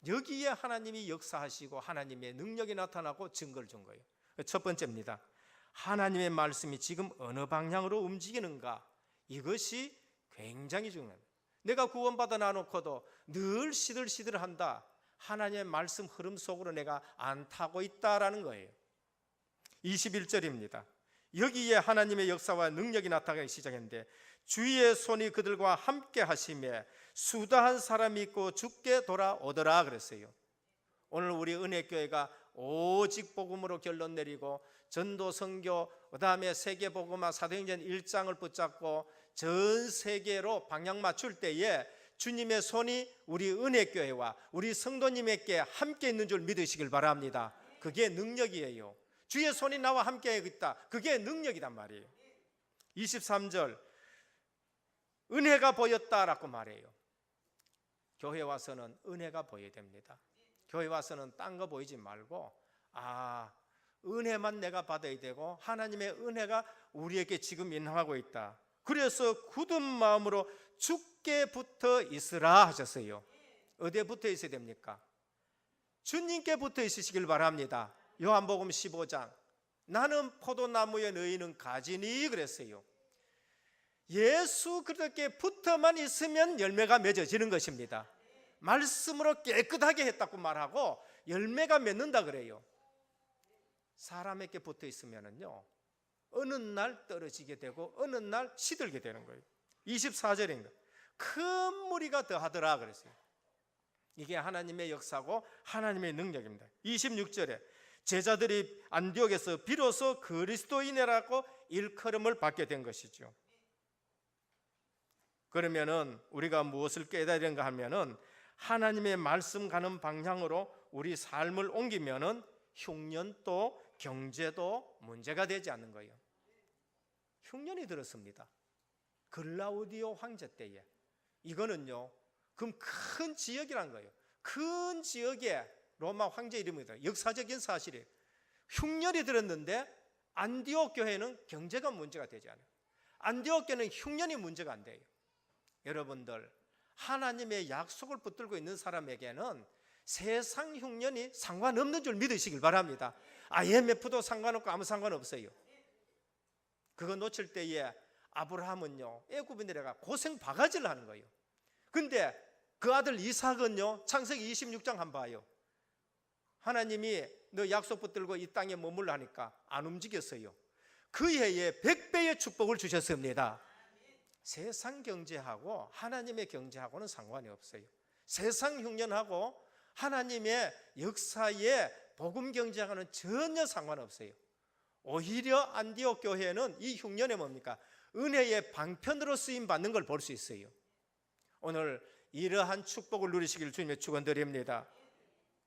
여기에 하나님이 역사하시고 하나님의 능력이 나타나고 증거를 준 거예요. 첫 번째입니다. 하나님의 말씀이 지금 어느 방향으로 움직이는가, 이것이 굉장히 중요합니다. 내가 구원받아 나놓고도 늘 시들시들한다. 하나님의 말씀 흐름 속으로 내가 안 타고 있다라는 거예요. 21절입니다. 여기에 하나님의 역사와 능력이 나타나기 시작했는데 주의 손이 그들과 함께 하시며 수다한 사람이 있고 죽게 돌아오더라 그랬어요. 오늘 우리 은혜교회가 오직 복음으로 결론 내리고 전도 선교 그 다음에 세계복음화 사도행전 1장을 붙잡고 전 세계로 방향 맞출 때에 주님의 손이 우리 은혜교회와 우리 성도님에게 함께 있는 줄 믿으시길 바랍니다. 그게 능력이에요. 주의 손이 나와 함께 있다. 그게 능력이란 말이에요. 23절 은혜가 보였다라고 말해요. 교회 와서는 은혜가 보여야 됩니다. 교회 와서는 딴 거 보이지 말고 은혜만 내가 받아야 되고 하나님의 은혜가 우리에게 지금 임하고 있다. 그래서 굳은 마음으로 주께 붙어 있으라 하셨어요. 어디에 붙어 있어야 됩니까? 주님께 붙어 있으시길 바랍니다. 요한복음 15장 나는 포도나무에 너희는 가지니 그랬어요. 예수 그렇게 붙어만 있으면 열매가 맺어지는 것입니다. 말씀으로 깨끗하게 했다고 말하고 열매가 맺는다 그래요. 사람에게 붙어 있으면은요 어느 날 떨어지게 되고 어느 날 시들게 되는 거예요. 24절인가 큰 무리가 더하더라 그랬어요. 이게 하나님의 역사고 하나님의 능력입니다. 26절에 제자들이 안디옥에서 비로소 그리스도인이라고 일컬음을 받게 된 것이죠. 그러면은 우리가 무엇을 깨달아야 되는가 하면은 하나님의 말씀 가는 방향으로 우리 삶을 옮기면은 흉년도 경제도 문제가 되지 않는 거예요. 흉년이 들었습니다. 글라우디오 황제 때에. 이거는요, 그럼 큰 지역이란 거예요. 큰 지역에 로마 황제 이름이다. 역사적인 사실이에요. 흉년이 들었는데 안디옥 교회는 경제가 문제가 되지 않아요. 안디옥 교회는 흉년이 문제가 안 돼요. 여러분들, 하나님의 약속을 붙들고 있는 사람에게는 세상 흉년이 상관없는 줄 믿으시길 바랍니다. IMF도 상관없고 아무 상관없어요. 그거 놓칠 때에 아브라함은요, 애굽에 내려가 고생 바가지를 하는 거예요. 근데 그 아들 이삭은요, 창세기 26장 한번 봐요. 하나님이 너 약속 붙들고 이 땅에 머물러 하니까 안 움직였어요. 그 해에 100배의 축복을 주셨습니다. 세상 경제하고 하나님의 경제하고는 상관이 없어요. 세상 흉년하고 하나님의 역사의 복음 경제하고는 전혀 상관없어요. 오히려 안디옥 교회는 이 흉년에 뭡니까? 은혜의 방편으로 쓰임 받는 걸 볼 수 있어요. 오늘 이러한 축복을 누리시길 주님의 축원드립니다.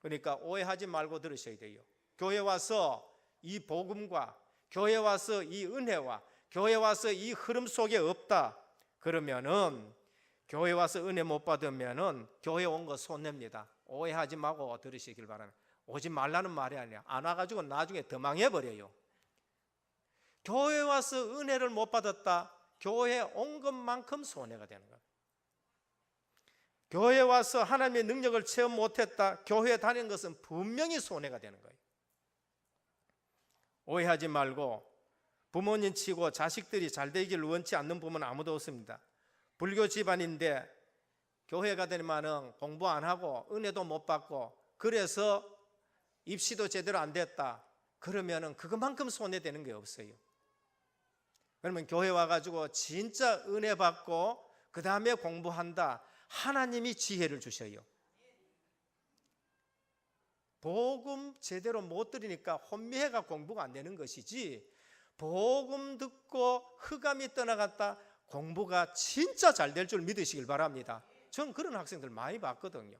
그러니까 오해하지 말고 들으셔야 돼요. 교회 와서 이 복음과 교회 와서 이 은혜와 교회 와서 이 흐름 속에 없다 그러면은, 교회 와서 은혜 못 받으면은 교회 온 거 손해입니다. 오해하지 말고 들으시길 바랍니다. 오지 말라는 말이 아니야. 안 와가지고 나중에 더 망해버려요. 교회 와서 은혜를 못 받았다, 교회 온 것만큼 손해가 되는 거예요. 교회 와서 하나님의 능력을 체험 못했다, 교회 다니는 것은 분명히 손해가 되는 거예요. 오해하지 말고, 부모님 치고 자식들이 잘 되기를 원치 않는 부모는 아무도 없습니다. 불교 집안인데 교회 가더니만은 공부 안 하고 은혜도 못 받고 그래서 입시도 제대로 안 됐다 그러면은 그것만큼 손해되는 게 없어요. 그러면 교회 와가지고 진짜 은혜 받고 그 다음에 공부한다, 하나님이 지혜를 주셔요. 복음 제대로 못 들으니까 혼미해가 공부가 안 되는 것이지, 복음 듣고 흑암이 떠나갔다 공부가 진짜 잘 될 줄 믿으시길 바랍니다. 전 그런 학생들 많이 봤거든요.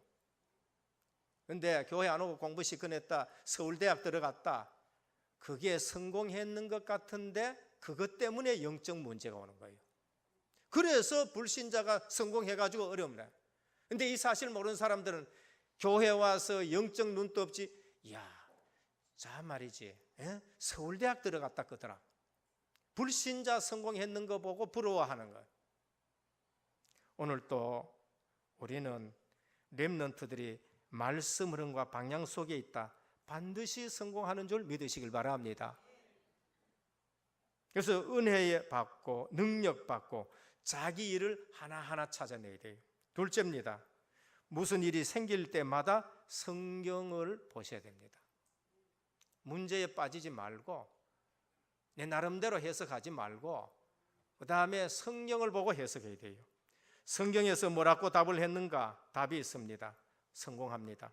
근데 교회 안 오고 공부 시큰했다, 서울대학 들어갔다, 그게 성공했는 것 같은데 그것 때문에 영적 문제가 오는 거예요. 그래서 불신자가 성공해가지고 어려움이에요. 근데 이 사실 모르는 사람들은 교회 와서 영적 눈도 없지, 이야, 자 말이지, 서울대학 들어갔다 그더라. 불신자 성공했는 거 보고 부러워하는 거예요. 오늘 또 우리는 렘넌트들이 말씀 흐름과 방향 속에 있다, 반드시 성공하는 줄 믿으시길 바랍니다. 그래서 은혜 받고 능력 받고 자기 일을 하나하나 찾아내야 돼요. 둘째입니다. 무슨 일이 생길 때마다 성경을 보셔야 됩니다. 문제에 빠지지 말고 내 나름대로 해석하지 말고 그 다음에 성경을 보고 해석해야 돼요. 성경에서 뭐라고 답을 했는가? 답이 있습니다. 성공합니다.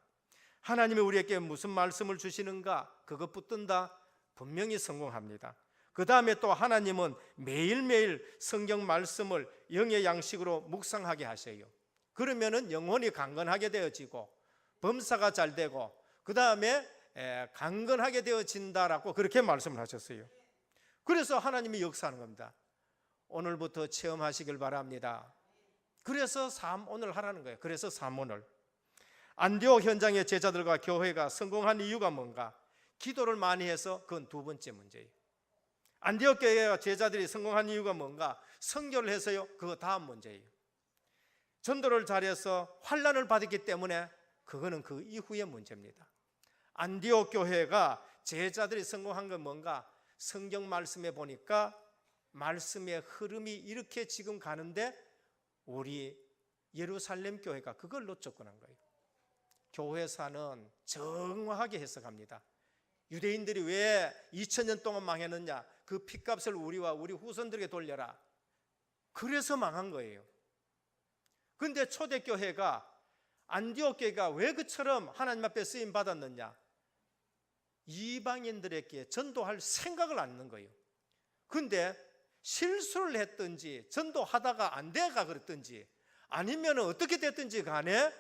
하나님이 우리에게 무슨 말씀을 주시는가? 그것 붙든다? 분명히 성공합니다. 그 다음에 또 하나님은 매일매일 성경 말씀을 영의 양식으로 묵상하게 하셔요. 그러면은 영혼이 강건하게 되어지고 범사가 잘 되고 그 다음에 강건하게 되어진다라고 그렇게 말씀을 하셨어요. 그래서 하나님이 역사하는 겁니다. 오늘부터 체험하시길 바랍니다. 그래서 오늘 하라는 거예요. 그래서 오늘 안디옥 현장의 제자들과 교회가 성공한 이유가 뭔가? 기도를 많이 해서 그건 두 번째 문제예요. 안디옥 교회와 제자들이 성공한 이유가 뭔가? 선교를 해서요, 그거 다음 문제예요. 전도를 잘해서 환난을 받았기 때문에 그거는 그 이후의 문제입니다. 안디옥 교회가 제자들이 성공한 건 뭔가? 성경 말씀에 보니까 말씀의 흐름이 이렇게 지금 가는데 우리 예루살렘 교회가 그걸 놓쳤구나 거예요. 교회사는 정확하게 해석합니다. 유대인들이 왜 2000년 동안 망했느냐? 그 핏값을 우리와 우리 후손들에게 돌려라. 그래서 망한 거예요. 그런데 초대교회가, 안디옥 교회가 왜 그처럼 하나님 앞에 쓰임 받았느냐? 이방인들에게 전도할 생각을 안 하는 거예요. 근데 실수를 했든지 전도하다가 안 돼가 그랬든지 아니면 어떻게 됐든지 간에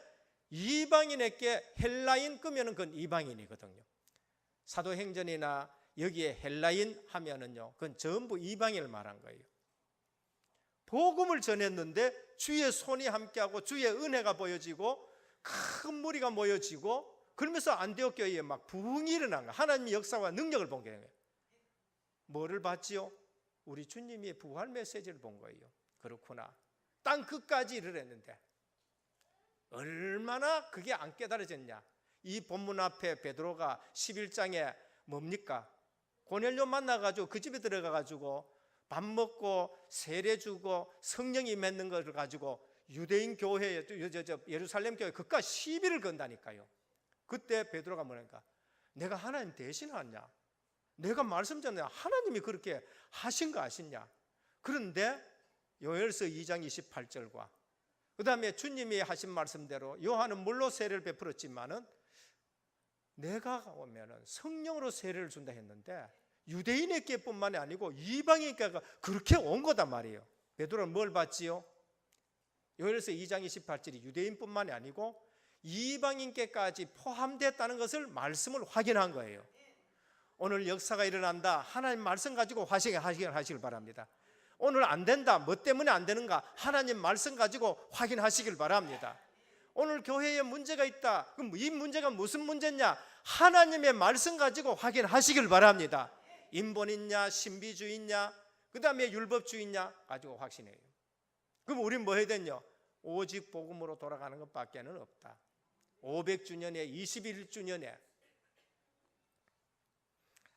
이방인에게 헬라인 끄면은 그건 이방인이거든요. 사도행전이나 여기에 헬라인 하면은요, 그건 전부 이방인을 말한 거예요. 복음을 전했는데 주의 손이 함께하고 주의 은혜가 보여지고 큰 무리가 모여지고 그러면서 안디옥 교회에 막 부흥이 일어난 거예요. 하나님의 역사와 능력을 본 거예요. 뭐를 봤지요? 우리 주님이 부활 메시지를 본 거예요. 그렇구나. 땅 끝까지 이르렀는데 얼마나 그게 안 깨달아졌냐. 이 본문 앞에 베드로가 11장에 뭡니까? 고넬료 만나가지고 그 집에 들어가가지고 밥 먹고 세례 주고 성령이 맺는 것을 가지고 유대인 교회에 예루살렘 교회 그까 시비를 건다니까요. 그때 베드로가 뭐랄까? 내가 하나님 대신하냐? 내가 말씀 전에 하나님이 그렇게 하신 거 아시냐? 그런데 요엘서 2장 28절과 그 다음에 주님이 하신 말씀대로 요한은 물로 세례를 베풀었지만은 내가 오면은 성령으로 세례를 준다 했는데 유대인에게뿐만이 아니고 이방인에게 그렇게 온 거단 말이에요. 베드로는 뭘 봤지요? 요엘서 2장 28절이 유대인뿐만이 아니고 이방인께까지 포함됐다는 것을 말씀을 확인한 거예요. 오늘 역사가 일어난다. 하나님 말씀 가지고 확인하시길 바랍니다. 오늘 안 된다. 뭐 때문에 안 되는가? 하나님 말씀 가지고 확인하시길 바랍니다. 오늘 교회에 문제가 있다. 그럼 이 문제가 무슨 문제냐? 하나님의 말씀 가지고 확인하시길 바랍니다. 인본이냐 신비주의냐 그 다음에 율법주의냐 가지고 확신해요. 그럼 우리는 뭐 해야 되냐? 오직 복음으로 돌아가는 것밖에는 없다. 500주년에 21주년에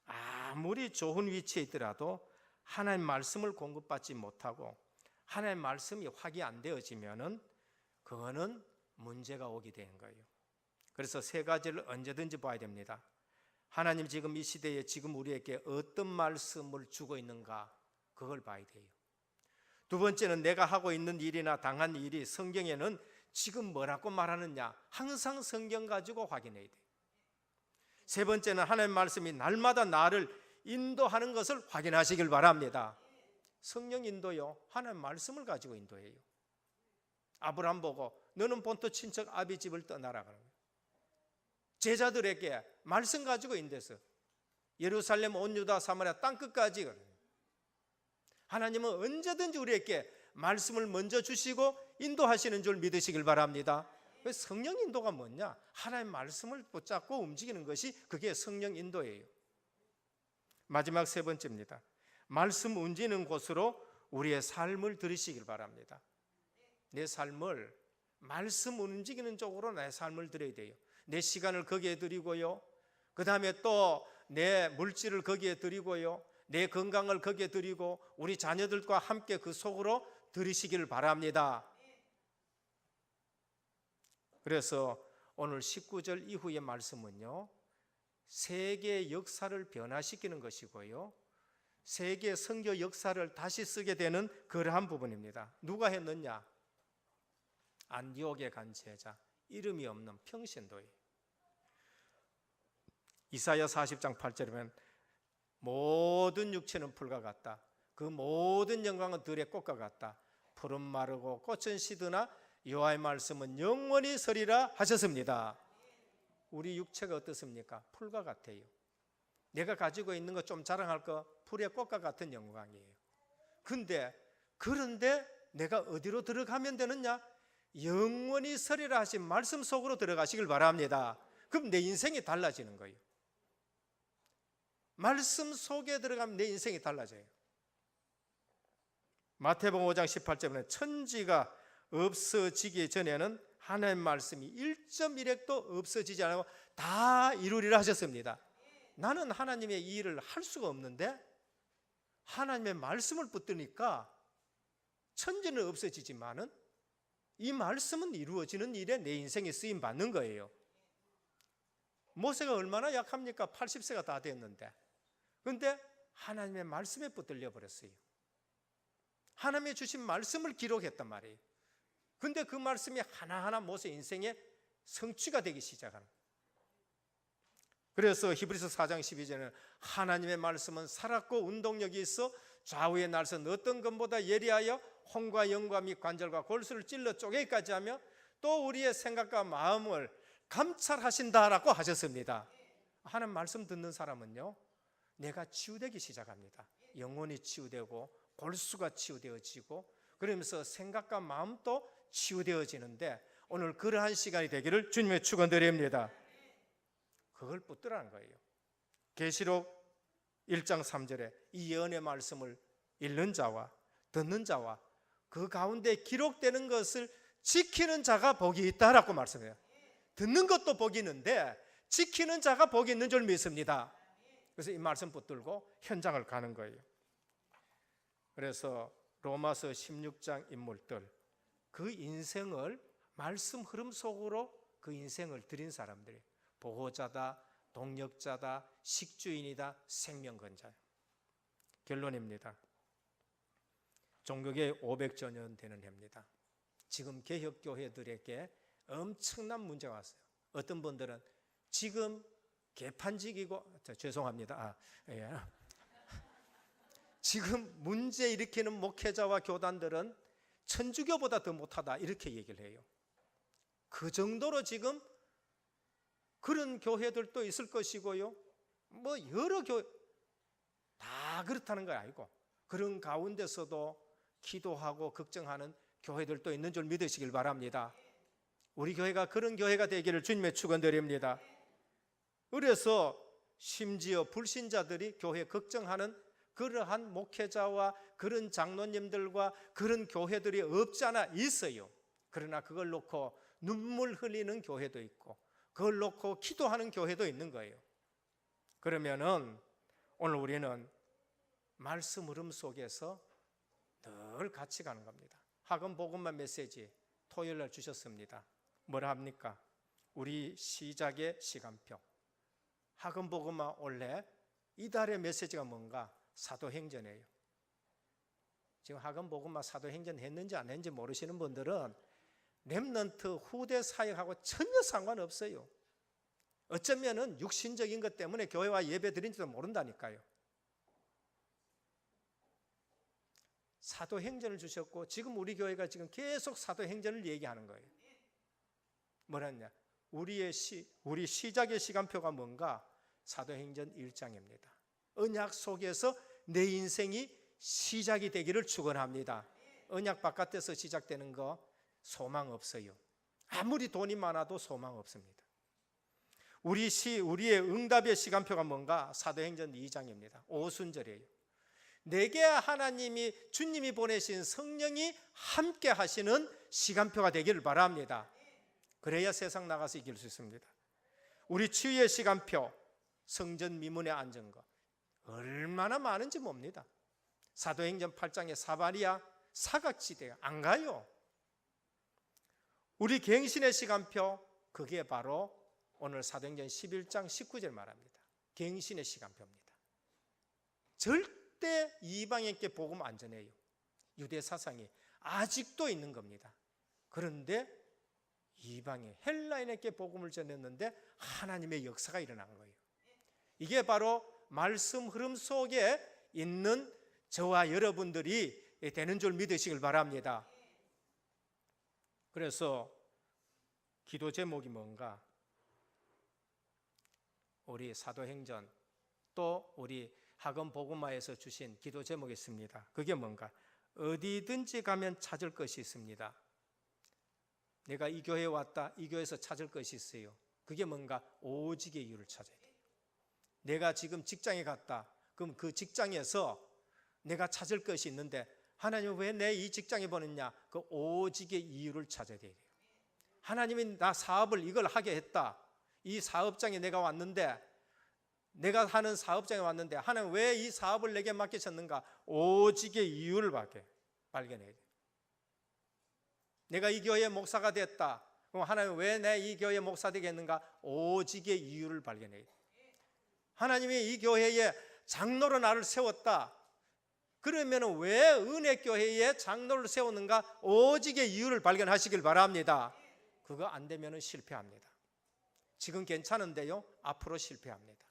아무리 좋은 위치에 있더라도 하나님 말씀을 공급받지 못하고 하나님 말씀이 확이 안 되어지면은 그거는 문제가 오게 되는 거예요. 그래서 세 가지를 언제든지 봐야 됩니다. 하나님 지금 이 시대에 지금 우리에게 어떤 말씀을 주고 있는가 그걸 봐야 돼요. 두 번째는 내가 하고 있는 일이나 당한 일이 성경에는 지금 뭐라고 말하느냐 항상 성경 가지고 확인해야 돼요. 세 번째는 하나님 말씀이 날마다 나를 인도하는 것을 확인하시길 바랍니다. 성령 인도요 하나님 말씀을 가지고 인도해요. 아브라함 보고 너는 본토 친척 아비 집을 떠나라 그러는 거예요. 제자들에게 말씀 가지고 인도해서 예루살렘 온 유다 사마리아 땅끝까지 하나님은 언제든지 우리에게 말씀을 먼저 주시고 인도하시는 줄 믿으시길 바랍니다. 성령 인도가 뭐냐? 하나님 말씀을 붙잡고 움직이는 것이 그게 성령 인도예요. 마지막 세 번째입니다. 말씀 움직이는 곳으로 우리의 삶을 들이시길 바랍니다. 내 삶을 말씀 움직이는 쪽으로 내 삶을 드려야 돼요. 내 시간을 거기에 드리고요. 그 다음에 또 내 물질을 거기에 드리고요. 내 건강을 거기에 드리고 우리 자녀들과 함께 그 속으로 들이시기를 바랍니다. 그래서 오늘 19절 이후의 말씀은요 세계의 역사를 변화시키는 것이고요 세계 선교 역사를 다시 쓰게 되는 그러한 부분입니다. 누가 했느냐? 안디옥에 간 제자 이름이 없는 평신도예요. 이사야 40장 8절에 보면 모든 육체는 풀과 같다. 그 모든 영광은 들의 꽃과 같다. 푸른 마르고 꽃은 시드나 여호와의 말씀은 영원히 서리라 하셨습니다. 우리 육체가 어떻습니까? 풀과 같아요. 내가 가지고 있는 거 좀 자랑할 거 풀의 꽃과 같은 영광이에요. 그런데 내가 어디로 들어가면 되느냐? 영원히 서리라 하신 말씀 속으로 들어가시길 바랍니다. 그럼 내 인생이 달라지는 거예요. 말씀 속에 들어가면 내 인생이 달라져요. 마태복음 5장 18절에 천지가 없어지기 전에는 하나님 말씀이 1.1핵도 없어지지 않고 다 이루리라 하셨습니다. 나는 하나님의 이 일을 할 수가 없는데 하나님의 말씀을 붙드니까 천지는 없어지지만은 이 말씀은 이루어지는 일에 내 인생이 쓰임 받는 거예요. 모세가 얼마나 약합니까? 80세가 다 됐는데. 그런데 하나님의 말씀에 붙들려 버렸어요. 하나님의 주신 말씀을 기록했단 말이에요. 그런데 그 말씀이 하나하나 모세 인생의 성취가 되기 시작하는 거예요. 그래서 히브리서 4장 12절에는 하나님의 말씀은 살았고 운동력이 있어 좌우의 날선 어떤 것보다 예리하여 혼과 영과 및 관절과 골수를 찔러 쪼개기까지 하며 또 우리의 생각과 마음을 감찰하신다라고 하셨습니다. 하나님 말씀 듣는 사람은요, 내가 치유되기 시작합니다. 영혼이 치유되고 골수가 치유되어지고 그러면서 생각과 마음도 치유되어지는데 오늘 그러한 시간이 되기를 주님의 축원드립니다. 그걸 붙들라는 거예요. 계시록 1장 3절에 이 예언의 말씀을 읽는 자와 듣는 자와 그 가운데 기록되는 것을 지키는 자가 복이 있다라고 말씀해요. 듣는 것도 복이 있는데 지키는 자가 복이 있는 줄 믿습니다. 그래서 이 말씀 붙들고 현장을 가는 거예요. 그래서 로마서 16장 인물들, 그 인생을 말씀 흐름 속으로 그 인생을 드린 사람들이 보호자다, 동력자다, 식주인이다, 생명건자예요. 결론입니다. 종교개혁 500주년 되는 해입니다. 지금 개혁교회들에게 엄청난 문제가 왔어요. 어떤 분들은 지금 개판직이고, 죄송합니다. 예. 지금 문제 일으키는 목회자와 교단들은 천주교보다 더 못하다 이렇게 얘기를 해요. 그 정도로 지금 그런 교회들도 있을 것이고요, 뭐 여러 교회 다 그렇다는 거 아니고 그런 가운데서도 기도하고 걱정하는 교회들도 있는 줄 믿으시길 바랍니다. 우리 교회가 그런 교회가 되기를 주님의 축원드립니다. 그래서 심지어 불신자들이 교회 걱정하는 그러한 목회자와 그런 장로님들과 그런 교회들이 없지 않아 있어요. 그러나 그걸 놓고 눈물 흘리는 교회도 있고 그걸 놓고 기도하는 교회도 있는 거예요. 그러면은 오늘 우리는 말씀 흐름 속에서 늘 같이 가는 겁니다. 학원 복음만 메시지 토요일 날 주셨습니다. 뭐라 합니까? 우리 시작의 시간표. 학원 복음만 원래 이달의 메시지가 뭔가? 사도행전이에요. 지금 학원 복음만 사도행전 했는지 안 했는지 모르시는 분들은 렘넌트 후대 사역하고 전혀 상관없어요. 어쩌면은 육신적인 것 때문에 교회와 예배 드린지도 모른다니까요. 사도행전을 주셨고 지금 우리 교회가 지금 계속 사도행전을 얘기하는 거예요. 뭐랬냐? 우리 시작의 시간표가 뭔가? 사도행전 1장입니다. 언약 속에서 내 인생이 시작이 되기를 축원합니다. 언약 바깥에서 시작되는 거 소망 없어요. 아무리 돈이 많아도 소망 없습니다. 우리의 응답의 시간표가 뭔가? 사도행전 2장입니다. 오순절이에요. 내게 하나님이 주님이 보내신 성령이 함께 하시는 시간표가 되기를 바랍니다. 그래야 세상 나가서 이길 수 있습니다. 우리 치유의 시간표, 성전 미문에 앉은 거 얼마나 많은지 봅니다. 사도행전 8장의 사마리아 사각지대가 안 가요. 우리 갱신의 시간표, 그게 바로 오늘 사도행전 11장 19절 말합니다. 갱신의 시간표입니다. 절대 이방인께 복음 안 전해요. 유대 사상이 아직도 있는 겁니다. 그런데 이방인 헬라인에게 복음을 전했는데 하나님의 역사가 일어난 거예요. 이게 바로 말씀 흐름 속에 있는 저와 여러분들이 되는 줄 믿으시길 바랍니다. 그래서 기도 제목이 뭔가? 우리 사도행전 또 우리 학원 복음화에서 주신 기도 제목이 있습니다. 그게 뭔가? 어디든지 가면 찾을 것이 있습니다. 내가 이 교회에 왔다, 이 교회에서 찾을 것이 있어요. 그게 뭔가? 오직의 이유를 찾아야 돼요. 내가 지금 직장에 갔다, 그럼 그 직장에서 내가 찾을 것이 있는데 하나님은 왜 내 이 직장에 보냈냐? 그 오직의 이유를 찾아야 돼요. 하나님이 나 사업을 이걸 하게 했다, 이 사업장에 내가 왔는데, 내가 하는 사업장에 왔는데 하나님 왜 이 사업을 내게 맡기셨는가? 오직의 이유를 발견해야 돼요. 내가 이 교회의 목사가 됐다, 그럼 하나님 왜 내 이 교회의 목사 되겠는가? 오직의 이유를 발견해야 돼요. 하나님이 이 교회에 장로로 나를 세웠다, 그러면 왜 은혜교회에 장로를 세우는가? 오직의 이유를 발견하시길 바랍니다. 그거 안 되면 실패합니다. 지금 괜찮은데요, 앞으로 실패합니다.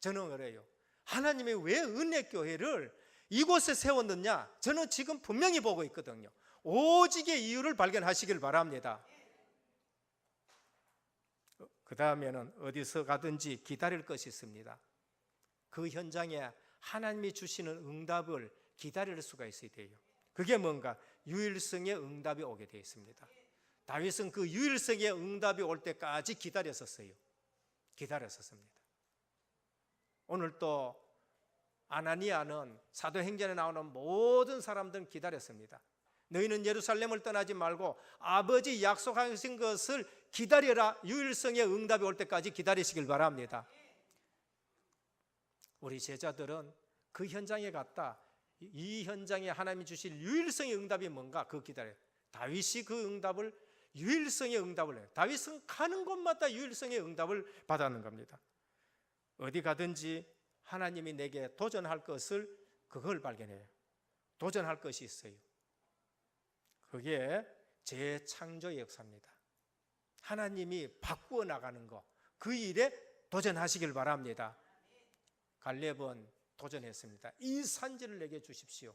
저는 그래요. 하나님이 왜 은혜교회를 이곳에 세웠느냐? 저는 지금 분명히 보고 있거든요. 오직의 이유를 발견하시길 바랍니다. 그 다음에는 어디서 가든지 기다릴 것이 있습니다. 그 현장에 하나님이 주시는 응답을 기다릴 수가 있어야 돼요. 그게 뭔가? 유일성의 응답이 오게 되어 있습니다. 다윗은 그 유일성의 응답이 올 때까지 기다렸었어요. 기다렸었습니다. 오늘 또 아나니아는 사도행전에 나오는 모든 사람들은 기다렸습니다. 너희는 예루살렘을 떠나지 말고 아버지 약속하신 것을 기다려라. 유일성의 응답이 올 때까지 기다리시길 바랍니다. 우리 제자들은 그 현장에 갔다. 이 현장에 하나님이 주실 유일성의 응답이 뭔가? 그 기다려요. 다윗이 그 응답을, 유일성의 응답을 해요. 다윗은 가는 곳마다 유일성의 응답을 받았는 겁니다. 어디 가든지 하나님이 내게 도전할 것을, 그걸 발견해요. 도전할 것이 있어요. 그게 재창조의 역사입니다. 하나님이 바꾸어 나가는 것, 그 일에 도전하시길 바랍니다. 갈렙은 도전했습니다. 이 산지를 내게 주십시오.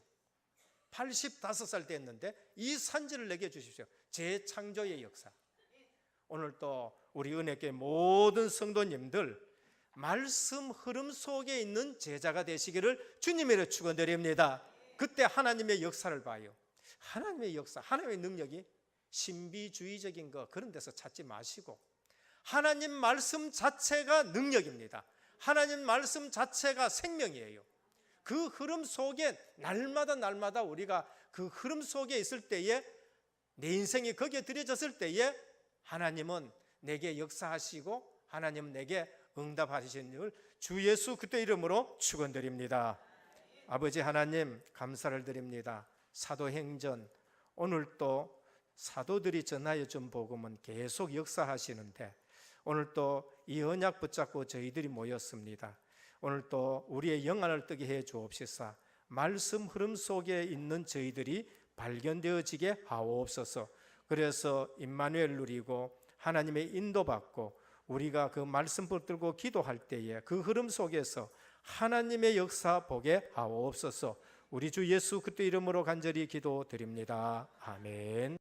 85살 됐는데 이 산지를 내게 주십시오. 재창조의 역사. 오늘 또 우리 은혜교회 모든 성도님들 말씀 흐름 속에 있는 제자가 되시기를 주님으로 축원드립니다. 그때 하나님의 역사를 봐요. 하나님의 역사, 하나님의 능력이 신비주의적인 거 그런 데서 찾지 마시고 하나님 말씀 자체가 능력입니다. 하나님 말씀 자체가 생명이에요. 그 흐름 속에 날마다 우리가 그 흐름 속에 있을 때에, 내 인생이 거기에 들여졌을 때에 하나님은 내게 역사하시고 하나님은 내게 응답하시는 줄 주 예수 그리스도 이름으로 축원드립니다. 아버지 하나님 감사를 드립니다. 사도행전, 오늘 또 사도들이 전하여 준 복음은 계속 역사하시는데 오늘 또 이 언약 붙잡고 저희들이 모였습니다. 오늘 또 우리의 영안을 뜨게 해 주옵시사. 말씀 흐름 속에 있는 저희들이 발견되어지게 하옵소서. 그래서 임마누엘 누리고 하나님의 인도받고 우리가 그 말씀 붙들고 기도할 때에 그 흐름 속에서 하나님의 역사 보게 하옵소서. 우리 주 예수 그리스도 이름으로 간절히 기도드립니다. 아멘.